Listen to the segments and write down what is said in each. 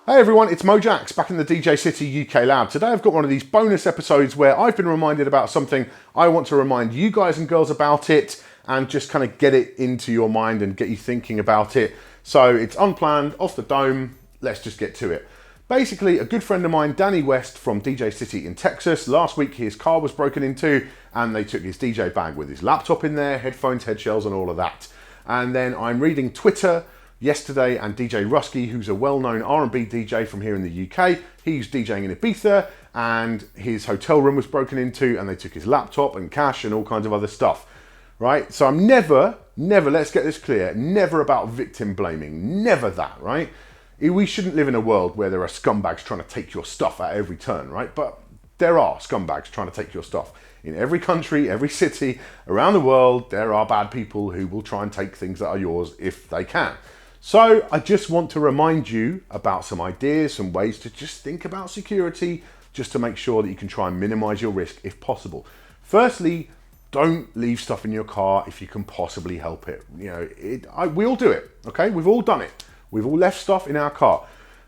Hey everyone, it's Mojax back in the DJcity UK lab. Today I've got one of these bonus episodes where I've been reminded about something. I want to remind you guys and girls about it and just kind of get it into your mind and get you thinking about it. So it's unplanned, off the dome, let's just get to it. Basically, a good friend of mine, Danny West from DJcity in Texas, last week his car was broken into and they took his DJ bag with his laptop in there, headphones, head shells and all of that. And then I'm reading Twitter yesterday, and DJ Rusky, who's a well-known R&B DJ from here in the UK, he's DJing in Ibiza, and his hotel room was broken into, and they took his laptop and cash and all kinds of other stuff, right? So I'm never, let's get this clear, never about victim blaming, never that, right? We shouldn't live in a world where there are scumbags trying to take your stuff at every turn, right? But there are scumbags trying to take your stuff. In every country, every city, around the world, there are bad people who will try and take things that are yours if they can. So I just want to remind you about some ideas, some ways to just think about security, just to make sure that you can try and minimize your risk if possible. Firstly, don't leave stuff in your car if you can possibly help it. You know, we all do it, okay? We've all done it. We've all left stuff in our car.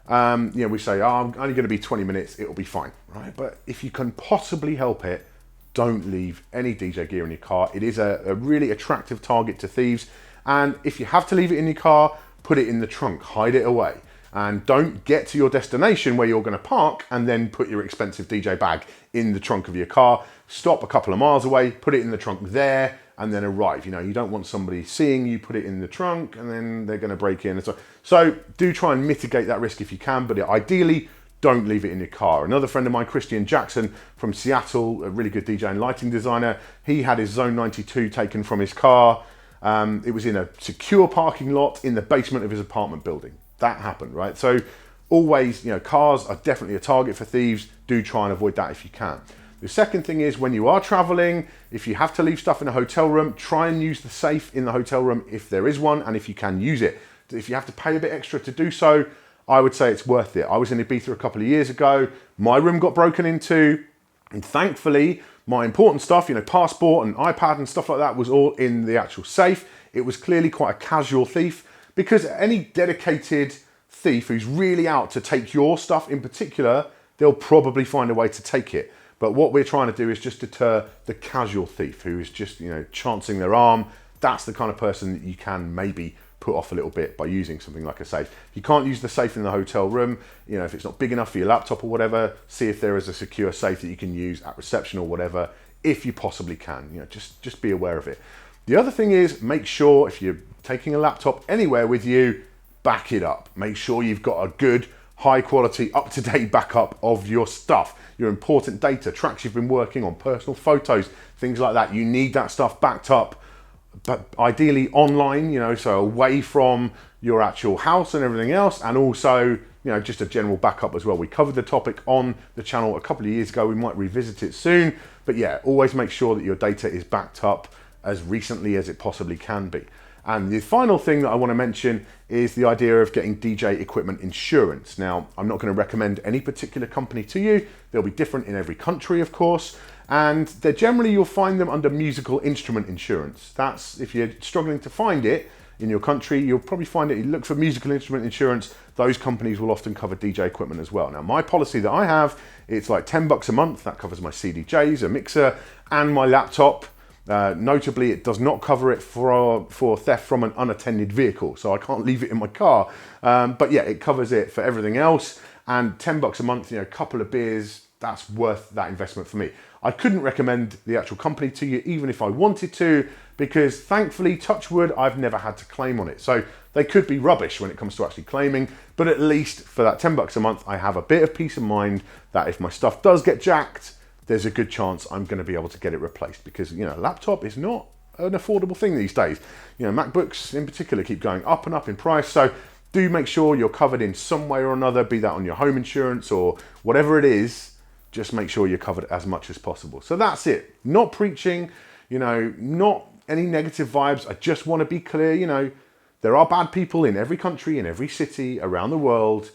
We say, oh, I'm only going to be 20 minutes, it'll be fine, right? But if you can possibly help it, don't leave any DJ gear in your car. It is a really attractive target to thieves. And if you have to leave it in your car, put it in the trunk, hide it away. And don't get to your destination where you're going to park and then put your expensive DJ bag in the trunk of your car. Stop a couple of miles away, put it in the trunk there, and then arrive. You know, you don't want somebody seeing you put it in the trunk and then they're going to break in. So do try and mitigate that risk if you can, but ideally, don't leave it in your car. Another friend of mine, Christian Jackson from Seattle, a really good DJ and lighting designer, he had his Zone 92 taken from his car. It was in a secure parking lot in the basement of his apartment building. That happened, right? So always, you know, cars are definitely a target for thieves. Do try and avoid that if you can. The second thing is, when you are traveling, if you have to leave stuff in a hotel room, try and use the safe in the hotel room if there is one and if you can use it. If you have to pay a bit extra to do so, I would say it's worth it. I was in Ibiza a couple of years ago. My room got broken into, and thankfully, my important stuff, you know, passport and iPad and stuff like that was all in the actual safe. It was clearly quite a casual thief, because any dedicated thief who's really out to take your stuff in particular, they'll probably find a way to take it. But what we're trying to do is just deter the casual thief who is just, you know, chancing their arm. That's the kind of person that you can maybe put off a little bit by using something like a safe. If you can't use the safe in the hotel room, you know, if it's not big enough for your laptop or whatever, see if there is a secure safe that you can use at reception or whatever, if you possibly can. You know, just be aware of it. The other thing is, make sure if you're taking a laptop anywhere with you, back it up. Make sure you've got a good, high quality, up-to-date backup of your stuff, your important data, tracks you've been working on, personal photos, things like that. You need that stuff backed up, but ideally online, you know, so away from your actual house and everything else, and also, you know, just a general backup as well. We covered the topic on the channel a couple of years ago. We might revisit it soon, but yeah, always make sure that your data is backed up as recently as it possibly can be. And the final thing that I want to mention is the idea of getting DJ equipment insurance. Now, I'm not going to recommend any particular company to you. They'll be different in every country, of course. And they're generally, you'll find them under musical instrument insurance. That's, if you're struggling to find it in your country, you'll probably find it, you look for musical instrument insurance, those companies will often cover DJ equipment as well. Now, my policy that I have, it's like $10 a month. That covers my CDJs, a mixer, and my laptop. Notably, it does not cover it for theft from an unattended vehicle, so I can't leave it in my car. But yeah, it covers it for everything else. And $10 a month, you know, a couple of beers, that's worth that investment for me. I couldn't recommend the actual company to you, even if I wanted to, because thankfully, touch wood, I've never had to claim on it. So they could be rubbish when it comes to actually claiming, but at least for that $10 a month, I have a bit of peace of mind that if my stuff does get jacked, there's a good chance I'm going to be able to get it replaced, because, you know, a laptop is not an affordable thing these days. You know, MacBooks in particular keep going up and up in price. So do make sure you're covered in some way or another, be that on your home insurance or whatever it is. Just make sure you're covered as much as possible. So that's it. Not preaching, you know, not any negative vibes. I just want to be clear, you know, there are bad people in every country, in every city around the world.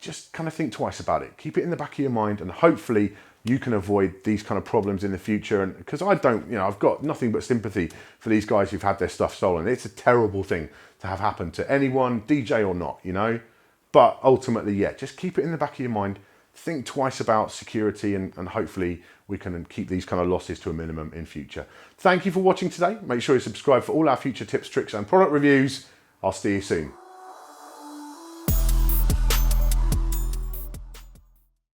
Just kind of think twice about it. Keep it in the back of your mind, and hopefully you can avoid these kind of problems in the future. And because I don't, you know, I've got nothing but sympathy for these guys who've had their stuff stolen. It's a terrible thing to have happen to anyone, DJ or not, you know. But ultimately, yeah, just keep it in the back of your mind. Think twice about security, and hopefully we can keep these kind of losses to a minimum in future. Thank you for watching today. Make sure you subscribe for all our future tips, tricks, and product reviews. I'll see you soon.